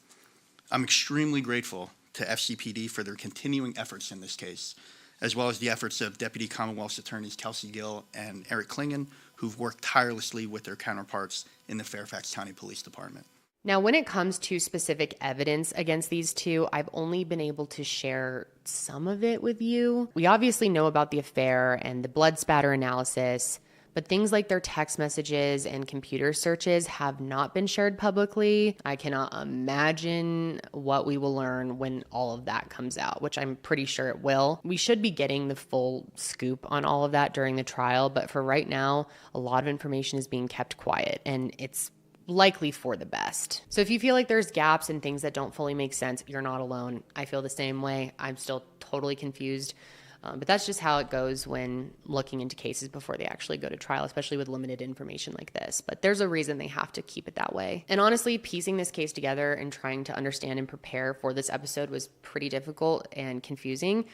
I'm extremely grateful to FCPD for their continuing efforts in this case, as well as the efforts of Deputy Commonwealth's Attorneys Kelsey Gill and Eric Klingon, who've worked tirelessly with their counterparts in the Fairfax County Police Department. Now, when it comes to specific evidence against these two, I've only been able to share some of it with you. We obviously know about the affair and the blood spatter analysis, But things like their text messages and computer searches have not been shared publicly. I cannot imagine what we will learn when all of that comes out, which I'm pretty sure it will. We should be getting the full scoop on all of that during the trial, but for right now, a lot of information is being kept quiet, and it's likely for the best. So if you feel like there's gaps and things that don't fully make sense, you're not alone. I feel the same way. I'm still totally confused. But that's just how it goes when looking into cases before they actually go to trial, especially with limited information like this. But there's a reason they have to keep it that way. And honestly, piecing this case together and trying to understand and prepare for this episode was pretty difficult and confusing.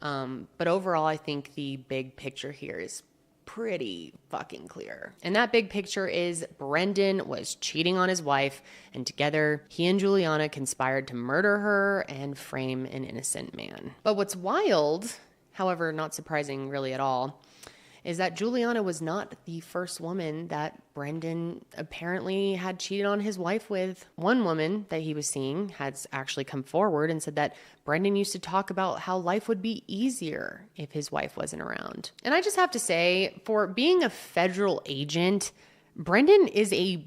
But overall, I think the big picture here is pretty fucking clear. And that big picture is Brendan was cheating on his wife, and together he and Juliana conspired to murder her and frame an innocent man. But what's wild, however not surprising really at all, is that Juliana was not the first woman that Brendan apparently had cheated on his wife with. One woman that he was seeing has actually come forward and said that Brendan used to talk about how life would be easier if his wife wasn't around. And I just have to say, for being a federal agent, Brendan is a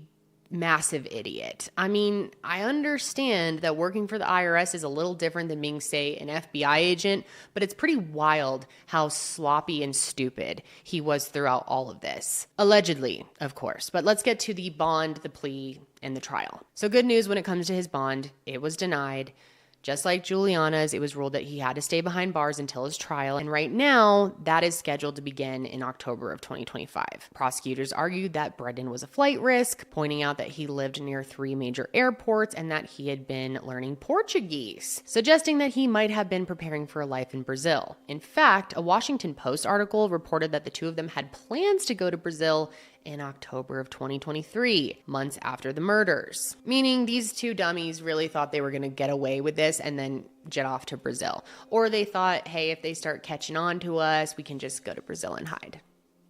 massive idiot. I mean, I understand that working for the IRS is a little different than being, say, an FBI agent, but it's pretty wild how sloppy and stupid he was throughout all of this. Allegedly, of course. But let's get to the bond, the plea, and the trial. So good news when it comes to his bond. It was denied. Just like Juliana's, it was ruled that he had to stay behind bars until his trial. And right now, that is scheduled to begin in October of 2025. Prosecutors argued that Brendan was a flight risk, pointing out that he lived near 3 major airports and that he had been learning Portuguese, suggesting that he might have been preparing for a life in Brazil. In fact, a Washington Post article reported that the two of them had plans to go to Brazil in October of 2023, months after the murders. Meaning these two dummies really thought they were going to get away with this and then jet off to Brazil. Or they thought, hey, if they start catching on to us, we can just go to Brazil and hide.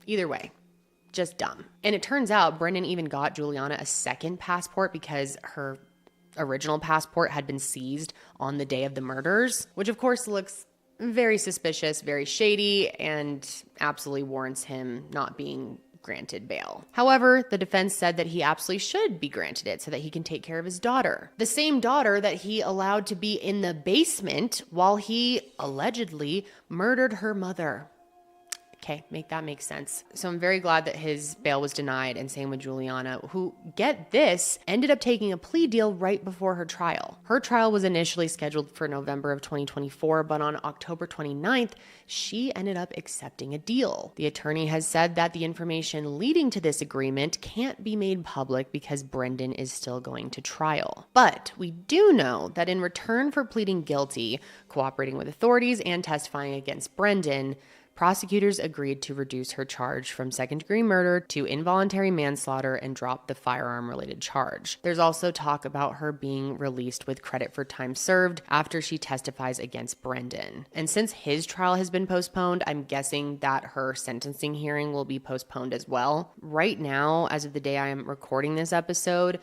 Either way, just dumb. And it turns out Brendan even got Juliana a second passport because her original passport had been seized on the day of the murders, which of course looks very suspicious, very shady, and absolutely warrants him not being granted bail. However, the defense said that he absolutely should be granted it so that he can take care of his daughter. The same daughter that he allowed to be in the basement while he allegedly murdered her mother. Okay, make that make sense. So I'm very glad that his bail was denied, and same with Juliana, who, get this, ended up taking a plea deal right before her trial. Her trial was initially scheduled for November of 2024, but on October 29th, she ended up accepting a deal. The attorney has said that the information leading to this agreement can't be made public because Brendan is still going to trial. But we do know that in return for pleading guilty, cooperating with authorities, and testifying against Brendan, prosecutors agreed to reduce her charge from second-degree murder to involuntary manslaughter and drop the firearm-related charge. There's also talk about her being released with credit for time served after she testifies against Brendan. And since his trial has been postponed, I'm guessing that her sentencing hearing will be postponed as well. Right now, as of the day I am recording this episode,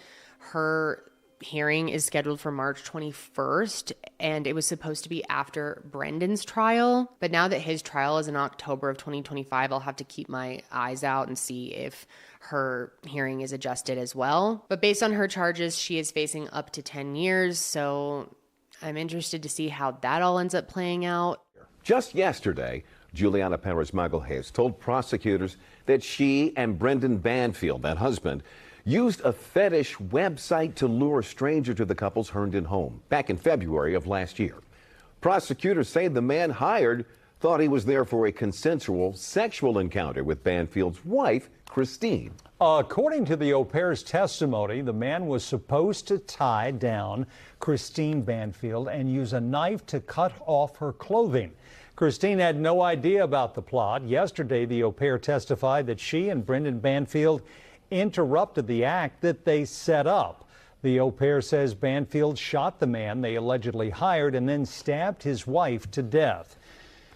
her hearing is scheduled for March 21st, and it was supposed to be after Brendan's trial. But now that his trial is in October of 2025, I'll have to keep my eyes out and see if her hearing is adjusted as well. But based on her charges, she is facing up to 10 years, so I'm interested to see how that all ends up playing out. Just yesterday, Juliana Perez Magalhaes told prosecutors that she and Brendan Banfield, that husband, used a fetish website to lure a stranger to the couple's Herndon home back in February of last year. Prosecutors say the man hired thought he was there for a consensual sexual encounter with Banfield's wife, Christine. According to the au pair's testimony, the man was supposed to tie down Christine Banfield and use a knife to cut off her clothing. Christine had no idea about the plot. Yesterday, the au pair testified that she and Brendan Banfield interrupted the act that they set up. The au pair says Banfield shot the man they allegedly hired and then stabbed his wife to death.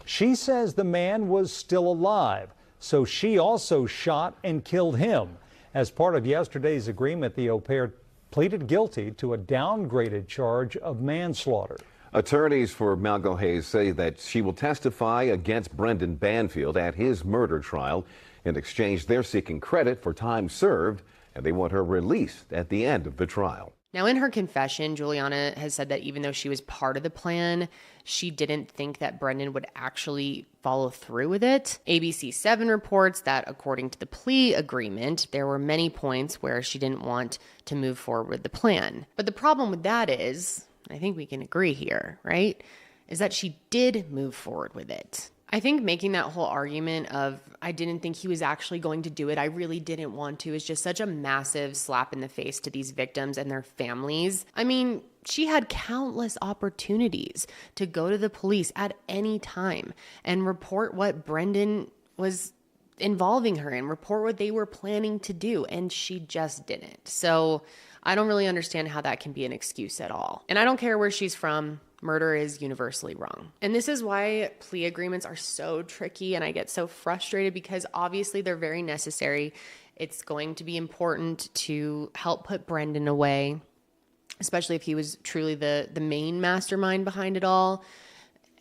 She says the man was still alive, so she also shot and killed him. As part of yesterday's agreement, the au pair pleaded guilty to a downgraded charge of manslaughter. Attorneys for Malgo Hayes say that she will testify against Brendan Banfield at his murder trial. In exchange, they're seeking credit for time served, and they want her released at the end of the trial. Now, in her confession, Juliana has said that even though she was part of the plan, she didn't think that Brendan would actually follow through with it. ABC7 reports that according to the plea agreement, there were many points where she didn't want to move forward with the plan. But the problem with that is, I think we can agree here, right, is that she did move forward with it. I think making that whole argument of, I didn't think he was actually going to do it, I really didn't want to, is just such a massive slap in the face to these victims and their families. I mean, she had countless opportunities to go to the police at any time and report what Brendan was involving her in, report what they were planning to do, and she just didn't. So I don't really understand how that can be an excuse at all. And I don't care where she's from. Murder is universally wrong. And this is why plea agreements are so tricky, and I get so frustrated because obviously they're very necessary. It's going to be important to help put Brendan away, especially if he was truly the main mastermind behind it all.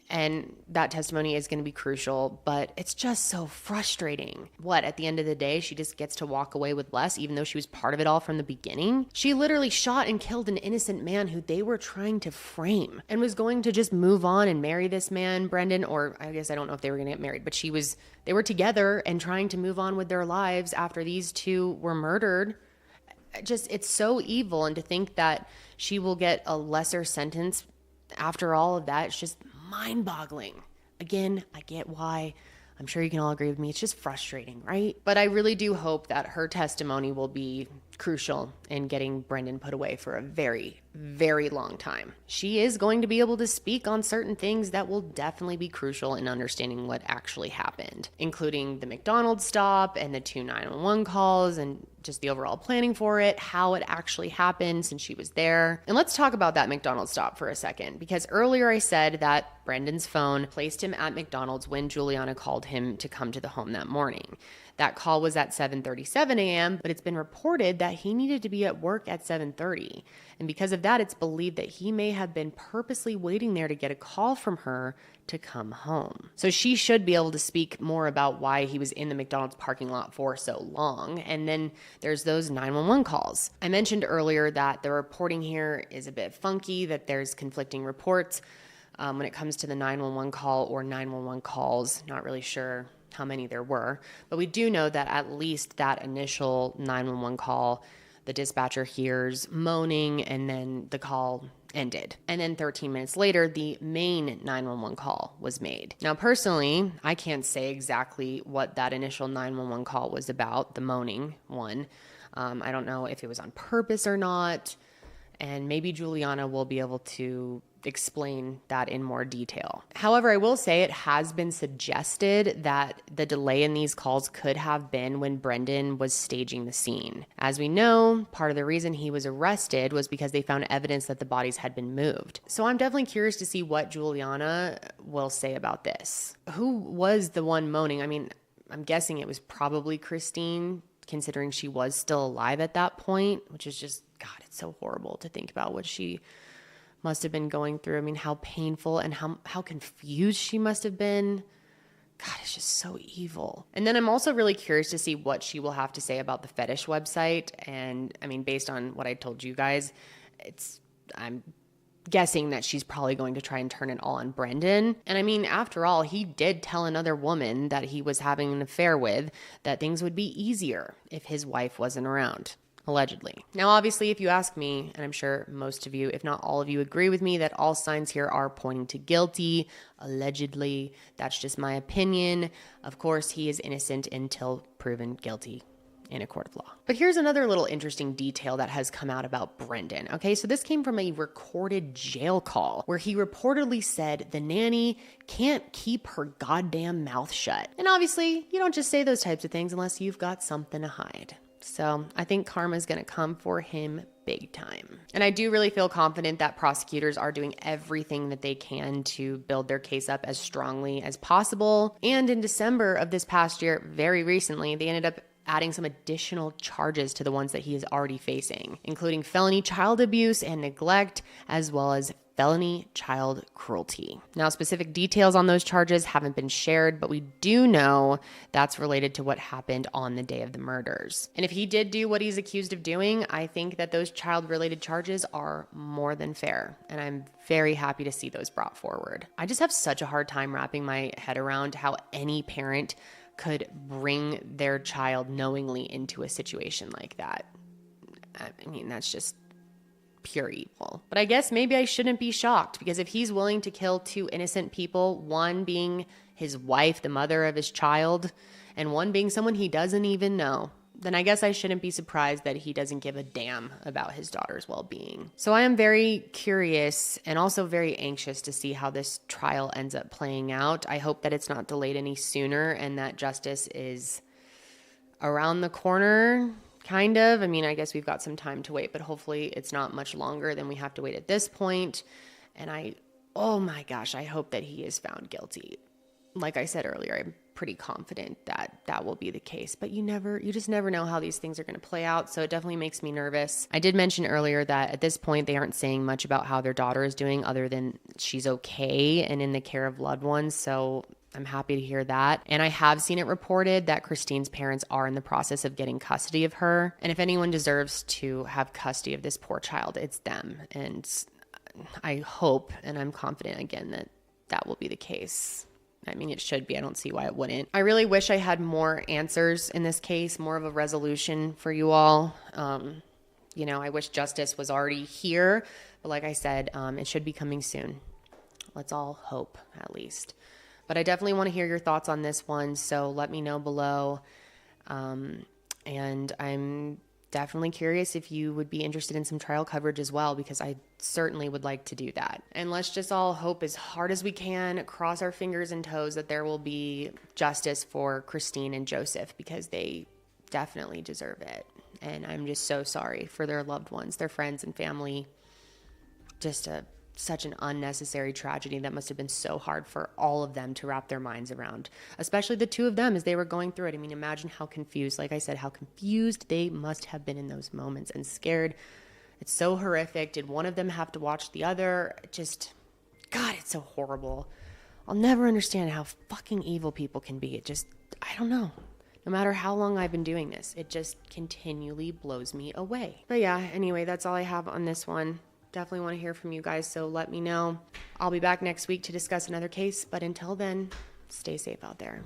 And that testimony is going to be crucial, but it's just so frustrating. At the end of the day, she just gets to walk away with less, even though she was part of it all from the beginning. She literally shot and killed an innocent man who they were trying to frame and was going to just move on and marry this man, Brendan, or I guess I don't know if they were going to get married, but they were together and trying to move on with their lives after these two were murdered. It's so evil. And to think that she will get a lesser sentence after all of that, it's just mind-boggling. Again, I get why. I'm sure you can all agree with me. It's just frustrating, right? But I really do hope that her testimony will be crucial in getting Brendan put away for a very, very long time. She is going to be able to speak on certain things that will definitely be crucial in understanding what actually happened, including the McDonald's stop and the 2 911 calls and just the overall planning for it, how it actually happened since she was there. And let's talk about that McDonald's stop for a second, because earlier I said that Brendan's phone placed him at McDonald's when Juliana called him to come to the home that morning. That call was at 7:37 a.m., but it's been reported that he needed to be at work at 7:30. And because of that, it's believed that he may have been purposely waiting there to get a call from her to come home. So she should be able to speak more about why he was in the McDonald's parking lot for so long. And then there's those 911 calls. I mentioned earlier that the reporting here is a bit funky, that there's conflicting reports when it comes to the 911 call or 911 calls. Not really sure how many there were, but we do know that at least that initial 911 call, the dispatcher hears moaning and then the call ended. And then 13 minutes later, the main 911 call was made. Now, personally, I can't say exactly what that initial 911 call was about, the moaning one. I don't know if it was on purpose or not, and maybe Juliana will be able to explain that in more detail. However, I will say it has been suggested that the delay in these calls could have been when Brendan was staging the scene. As we know, part of the reason he was arrested was because they found evidence that the bodies had been moved. So I'm definitely curious to see what Juliana will say about this. Who was the one moaning? I mean, I'm guessing it was probably Christine, considering she was still alive at that point, which is just, God, it's so horrible to think about what she must have been going through. I mean, how painful and how confused she must have been. God, it's just so evil. And then I'm also really curious to see what she will have to say about the fetish website. And I mean, based on what I told you guys, I'm guessing that she's probably going to try and turn it all on Brendan. And I mean, after all, he did tell another woman that he was having an affair with that things would be easier if his wife wasn't around. Allegedly. Now, obviously, if you ask me, and I'm sure most of you, if not all of you, agree with me that all signs here are pointing to guilty. Allegedly, that's just my opinion. Of course, he is innocent until proven guilty in a court of law. But here's another little interesting detail that has come out about Brendan. Okay, so this came from a recorded jail call where he reportedly said the nanny can't keep her goddamn mouth shut. And obviously, you don't just say those types of things unless you've got something to hide. So I think karma's going to come for him big time. And I do really feel confident that prosecutors are doing everything that they can to build their case up as strongly as possible. And in December of this past year, very recently, they ended up adding some additional charges to the ones that he is already facing, including felony child abuse and neglect, as well as felony child cruelty. Now, specific details on those charges haven't been shared, but we do know that's related to what happened on the day of the murders. And if he did do what he's accused of doing, I think that those child-related charges are more than fair, and I'm very happy to see those brought forward. I just have such a hard time wrapping my head around how any parent could bring their child knowingly into a situation like that. I mean, that's just pure evil. But I guess maybe I shouldn't be shocked, because if he's willing to kill two innocent people, one being his wife, the mother of his child, and one being someone he doesn't even know, then I guess I shouldn't be surprised that he doesn't give a damn about his daughter's well-being. So I am very curious and also very anxious to see how this trial ends up playing out. I hope that it's not delayed any sooner and that justice is around the corner. Kind of. I mean, I guess we've got some time to wait, but hopefully it's not much longer than we have to wait at this point. And oh my gosh, I hope that he is found guilty. Like I said earlier, I'm pretty confident that that will be the case, but you just never know how these things are going to play out. So it definitely makes me nervous. I did mention earlier that at this point, they aren't saying much about how their daughter is doing other than she's okay and in the care of loved ones. So I'm happy to hear that. And I have seen it reported that Christine's parents are in the process of getting custody of her. And if anyone deserves to have custody of this poor child, it's them. And I hope, and I'm confident again, that that will be the case. I mean, it should be. I don't see why it wouldn't. I really wish I had more answers in this case, more of a resolution for you all. I wish justice was already here. But like I said, it should be coming soon. Let's all hope, at least. But I definitely want to hear your thoughts on this one, so let me know below. And I'm definitely curious if you would be interested in some trial coverage as well, because I certainly would like to do that. And let's just all hope as hard as we can, cross our fingers and toes, that there will be justice for Christine and Joseph, because they definitely deserve it. And I'm just so sorry for their loved ones, their friends and family. Just such an unnecessary tragedy that must have been so hard for all of them to wrap their minds around, especially the two of them as they were going through it. I mean, imagine how confused, like I said, how confused they must have been in those moments and scared. It's so horrific. Did one of them have to watch the other? God, it's so horrible. I'll never understand how fucking evil people can be. I don't know. No matter how long I've been doing this, it just continually blows me away. But yeah, anyway, that's all I have on this one. Definitely want to hear from you guys, so let me know. I'll be back next week to discuss another case, but until then, stay safe out there.